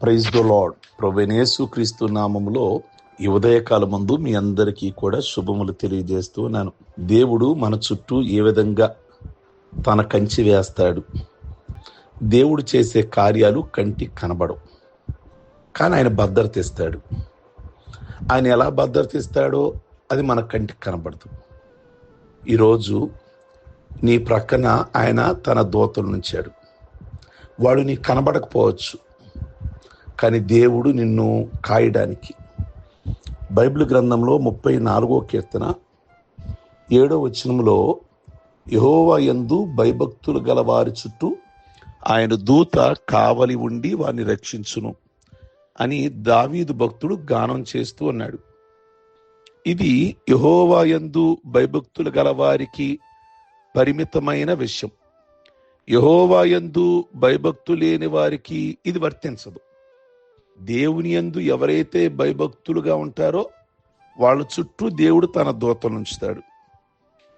Praise the lord. ప్రభువైన యేసుక్రీస్తు నామములో ఈ ఉదయకాలమందు మీ అందరికీ కూడా శుభములు తెలియజేస్తూ ఉన్నాను. దేవుడు మన చుట్టూ ఏ విధంగా తన కంచి వేస్తాడు. దేవుడు చేసే కార్యాలు కంటికి కనబడవు, కానీ ఆయన భద్రత ఇస్తాడు. ఆయన ఎలా భద్రత ఇస్తాడో అది మన కంటికి కనబడదు. ఈరోజు నీ ప్రక్కన ఆయన తన దూతలు ఉంచాడు. వాడు నీకు కనబడకపోవచ్చు, కానీ దేవుడు నిన్ను కాయడానికి. బైబిల్ గ్రంథంలో 34వ కీర్తన 7వ వచనంలో యెహోవా యందు భయభక్తులు గల వారి చుట్టూ ఆయన దూత కావలి ఉండి వారిని రక్షించును అని దావీదు భక్తుడు గానం చేస్తూ ఉన్నాడు. ఇది యెహోవా యందు భయభక్తులు గల వారికి పరిమితమైన విషయం. యెహోవా యందు భయభక్తు లేని వారికి ఇది వర్తించదు. దేవుని యందు ఎవరైతే భయభక్తులుగా ఉంటారో వాళ్ళ చుట్టూ దేవుడు తన దూతలను ఉంచుతాడు.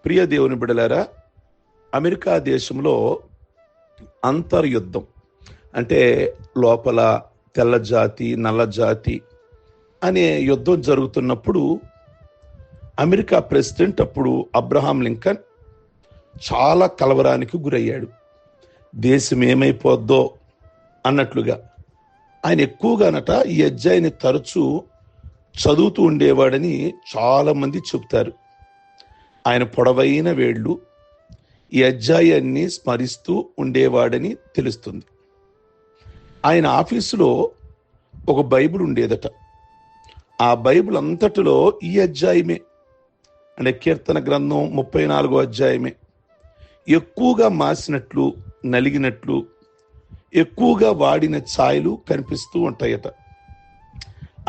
ప్రియ దేవుని బిడ్డలారా, అమెరికా దేశంలో అంతర్యుద్ధం అంటే లోపల తెల్ల జాతి నల్ల జాతి అనే యుద్ధం జరుగుతున్నప్పుడు అమెరికా ప్రెసిడెంట్ అప్పుడు అబ్రహాం లింకన్ చాలా కలవరానికి గురయ్యాడు. దేశం ఏమైపోద్దో అన్నట్లుగా. ఆయన ఎక్కువగానట ఈ అధ్యాయాన్ని తరచూ చదువుతూ ఉండేవాడని చాలా మంది చెప్తారు. ఆయన పొడవైన వేళ్ళు ఈ అధ్యాయాన్ని స్మరిస్తూ ఉండేవాడని తెలుస్తుంది. ఆయన ఆఫీసులో ఒక బైబిల్ ఉండేదట. ఆ బైబిల్ అంతటిలో ఈ అధ్యాయమే అంటే కీర్తన గ్రంథం 34వ అధ్యాయమే ఎక్కువగా మాసినట్లు నలిగినట్లు ఎక్కువగా వాడిన ఛాయలు కనిపిస్తూ ఉంటాయట.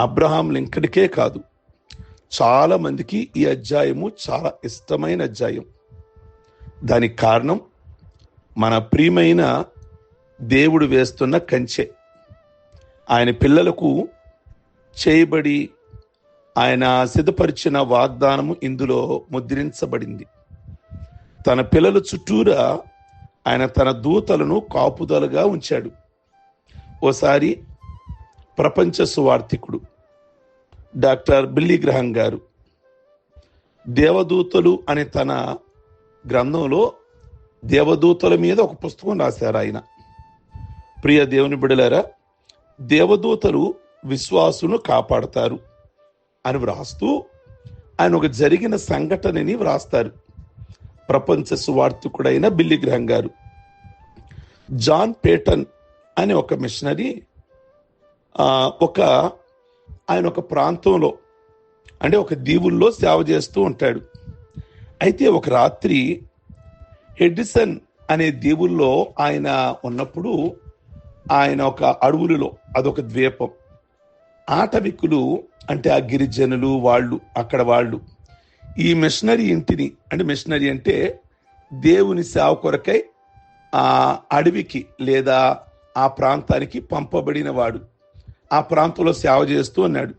అబ్రహాం లింకన్కే కాదు, చాలా మందికి ఈ అధ్యాయము చాలా ఇష్టమైన అధ్యాయం. దానికి కారణం మన ప్రియమైన దేవుడు వేస్తున్న కంచె. ఆయన పిల్లలకు చేయబడి ఆయన సిద్ధపరిచిన వాగ్దానము ఇందులో ముద్రించబడింది. తన పిల్లల చుట్టూరా ఆయన తన దూతలను కాపుదలుగా ఉంచాడు. ఓసారి ప్రపంచ సువార్థికుడు డాక్టర్ బిల్లీ గ్రహం గారు దేవదూతలు అనే తన గ్రంథంలో దేవదూతల మీద ఒక పుస్తకం రాశారు ఆయన. ప్రియ దేవుని బిడ్డలారా, దేవదూతలు విశ్వాసును కాపాడతారు అని వ్రాస్తూ ఆయన ఒక జరిగిన సంఘటనని వ్రాస్తారు. ప్రపంచ సువార్థికుడైన బిల్లీ గ్రహం గారు జాన్ పేటన్ అనే ఒక మిషనరీ ఆయన ఒక ప్రాంతంలో అంటే ఒక దీవుల్లో సేవ చేస్తూ ఉంటాడు. అయితే ఒక రాత్రి హెడ్డిసన్ అనే దీవుల్లో ఆయన ఉన్నప్పుడు ఆయన ఒక అడవులలో, అదొక ద్వీపం, ఆటవికులు అంటే ఆ గిరిజనులు అక్కడ వాళ్ళు ఈ మిషనరీ ఇంటిని అంటే మిషనరీ అంటే దేవుని సేవ కొరకై ఆ అడవికి లేదా ఆ ప్రాంతానికి పంపబడిన వాడు ఆ ప్రాంతంలో సేవ చేస్తూ ఉన్నాడు.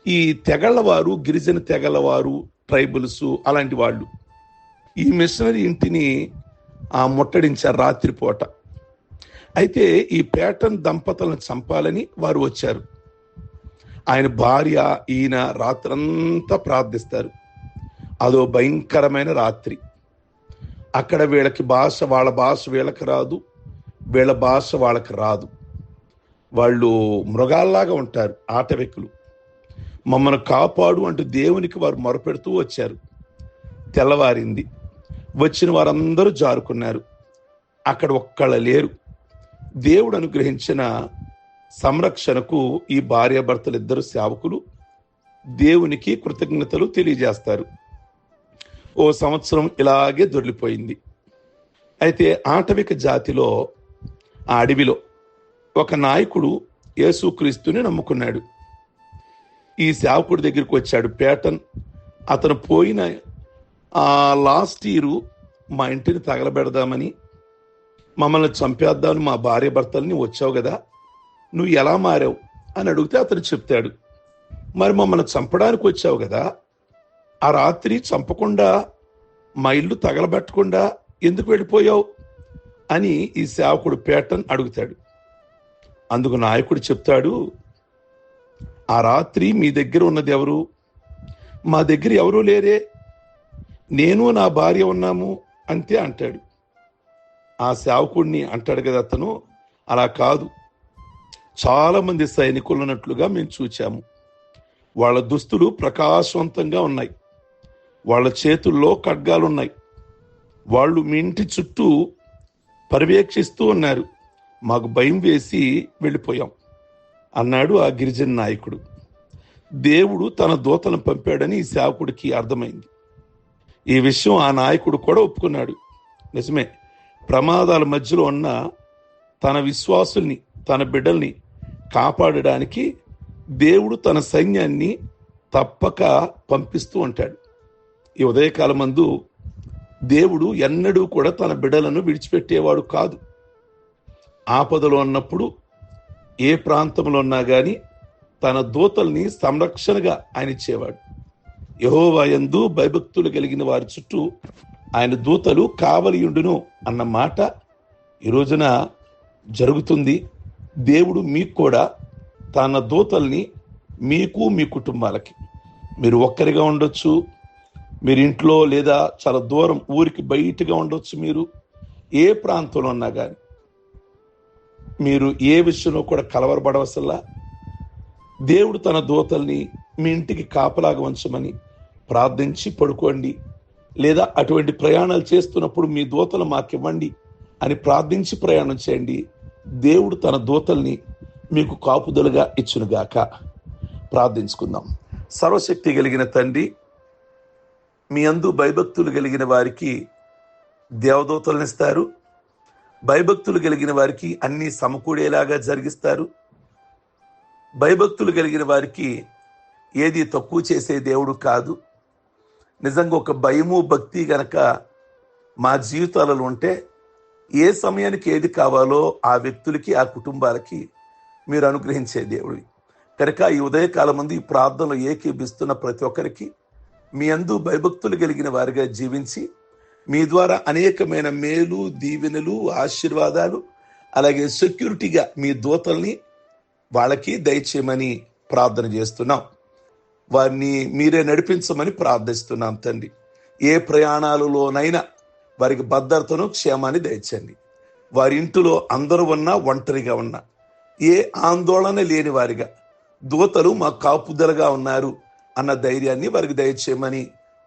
ఈ తెగళ్ళవారు, గిరిజన తెగలవారు, ట్రైబుల్స్ అలాంటి వాళ్ళు ఈ మిషనరీ ఇంటిని ముట్టడించారు రాత్రిపూట. అయితే ఈ పేటన్ దంపతులను చంపాలని వారు వచ్చారు. ఆయన భార్య ఈయన రాత్రంతా ప్రార్థిస్తారు. అదో భయంకరమైన రాత్రి. అక్కడ వీళ్ళకి వాళ్ళ భాష వీళ్ళకి రాదు, వీళ్ళ భాష వాళ్ళకి రాదు. వాళ్ళు మృగాల్లాగా ఉంటారు, ఆటవికులు. మమ్మల్ని కాపాడు అంటూ దేవునికి వారు మొరపెడుతూ వచ్చారు. తెల్లవారింది. వచ్చిన వారందరూ జారుకున్నారు. అక్కడ ఒక్కళ్ళ లేరు. దేవుడు అనుగ్రహించిన సంరక్షణకు ఈ భార్యాభర్తలు ఇద్దరు సేవకులు దేవునికి కృతజ్ఞతలు తెలియజేస్తారు. ఓ సంవత్సరం ఇలాగే దొర్లిపోయింది. అయితే ఆటవిక జాతిలో ఆ అడవిలో ఒక నాయకుడు యేసుక్రీస్తుని నమ్ముకున్నాడు. ఈ సేవకుడి దగ్గరికి వచ్చాడు పేటన్. అతను పోయిన లాస్ట్ ఇయర్ మా ఇంటిని తగలబెడదామని, మమ్మల్ని చంపేద్దామని మా భార్య భర్తలని వచ్చావు కదా, నువ్వు ఎలా మారావు అని అడిగితే అతను చెప్తాడు, మరి మమ్మల్ని చంపడానికి వచ్చావు కదా, ఆ రాత్రి చంపకుండా మా ఇల్లు తగలబెట్టకుండా ఎందుకు వెళ్ళిపోయావు అని ఈ సేవకుడు పేటన్ అడుగుతాడు. అందుకు నాయకుడు చెప్తాడు, ఆ రాత్రి మీ దగ్గర ఉన్నది ఎవరు? మా దగ్గర ఎవరూ లేరే, నేను నా భార్య ఉన్నాము అంతే అంటాడు. ఆ సేవకుడిని అంటాడు కదా అతను, అలా కాదు, చాలా మంది సైనికులు ఉన్నట్లుగా మేము చూచాము. వాళ్ళ దుస్తులు ప్రకాశవంతంగా ఉన్నాయి, వాళ్ళ చేతుల్లో ఖడ్గాలున్నాయి, వాళ్ళు మీ ఇంటి చుట్టూ పర్యవేక్షిస్తూ ఉన్నారు. మాకు భయం వేసి వెళ్ళిపోయాం అన్నాడు ఆ గిరిజన నాయకుడు. దేవుడు తన దూతలను పంపాడని ఈ సేవకుడికి అర్థమైంది. ఈ విషయం ఆ నాయకుడు కూడా ఒప్పుకున్నాడు. నిజమే, ప్రమాదాల మధ్యలో ఉన్న తన విశ్వాసుల్ని, తన బిడ్డల్ని కాపాడడానికి దేవుడు తన సైన్యాన్ని తప్పక పంపిస్తూ ఉంటాడు. ఈ ఉదయకాలమందు దేవుడు ఎన్నడూ కూడా తన బిడ్డలను విడిచిపెట్టేవాడు కాదు. ఆపదలో ఉన్నప్పుడు ఏ ప్రాంతంలో ఉన్నా గాని తన దూతల్ని సంరక్షణగా ఆయన ఇచ్చేవాడు. యెహోవా యందు భయభక్తులు కలిగిన వారి చుట్టూ ఆయన దూతలు కావలియుండును అన్న మాట ఈ రోజున జరుగుతుంది. దేవుడు మీకు కూడా తన దూతల్ని, మీకు మీ కుటుంబాలకి, మీరు ఒక్కరిగా ఉండొచ్చు, మీరు ఇంట్లో లేదా చాలా దూరం ఊరికి బయటగా ఉండొచ్చు, మీరు ఏ ప్రాంతంలో ఉన్నా కానీ మీరు ఏ విషయంలో కూడా కలవరపడవసల్లా దేవుడు తన దూతల్ని మీ ఇంటికి కాపలాగా ఉంచమని ప్రార్థించి పడుకోండి. లేదా అటువంటి ప్రయాణాలు చేస్తున్నప్పుడు మీ దూతలు మాకివ్వండి అని ప్రార్థించి ప్రయాణం చేయండి. దేవుడు తన దూతల్ని మీకు కాపుదలుగా ఇచ్చునుగాక. ప్రార్థించుకుందాం. సర్వశక్తి కలిగిన తండ్రి, మీ అందు భయభక్తులు కలిగిన వారికి దేవదూతలను ఇస్తారు, భయభక్తులు కలిగిన వారికి అన్ని సమకూడేలాగా జరిగిస్తారు. భయభక్తులు కలిగిన వారికి ఏది తక్కువ చేసే దేవుడు కాదు. నిజంగా ఒక భయము భక్తి గనక మా జీవితాలలో ఉంటే ఏ సమయానికి ఏది కావాలో ఆ వ్యక్తులకి, ఆ కుటుంబాలకి మీరు అనుగ్రహించే దేవుడు కనుక ఈ ఉదయకాలం ముందు ఈ ప్రార్థనలో ఏకీభిస్తున్న ప్రతి ఒక్కరికి మీ అందు భయభక్తులు కలిగిన వారిగా జీవించి మీ ద్వారా అనేకమైన మేలు, దీవెనలు, ఆశీర్వాదాలు, అలాగే సెక్యూరిటీగా మీ దూతల్ని వాళ్ళకి దయచేయమని ప్రార్థన చేస్తున్నాం. వారిని మీరే నడిపించమని ప్రార్థిస్తున్నాం తండ్రి. ఏ ప్రయాణాలలోనైనా వారికి భద్రతను, క్షేమాన్ని దయచండి. వారి ఇంటిలో అందరూ ఉన్నా, ఒంటరిగా ఉన్నా, ఏ ఆందోళన లేని వారిగా దూతలు మా కాపుదలగా ఉన్నారు అన్న ధైర్యాన్ని వారికి దయచేయమని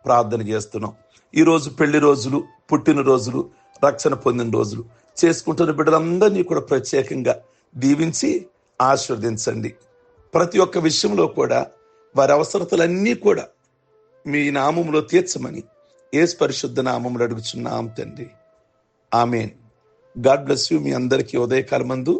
ప్రార్థన చేస్తున్నాం. ఈరోజు పెళ్లి రోజులు, పుట్టినరోజులు, రక్షణ పొందిన రోజులు చేసుకుంటున్న బిడ్డలందరినీ కూడా ప్రత్యేకంగా దీవించి ఆశీర్వదించండి. ప్రతి ఒక్క విషయంలో కూడా వారి అవసరతలన్నీ కూడా మీ నామములో తీర్చమని యేసు పరిశుద్ధ నామములో అడుగుచున్నాం తండ్రి. ఆమేన్. God bless you. మీ అందరికీ ఉదయకాలమందు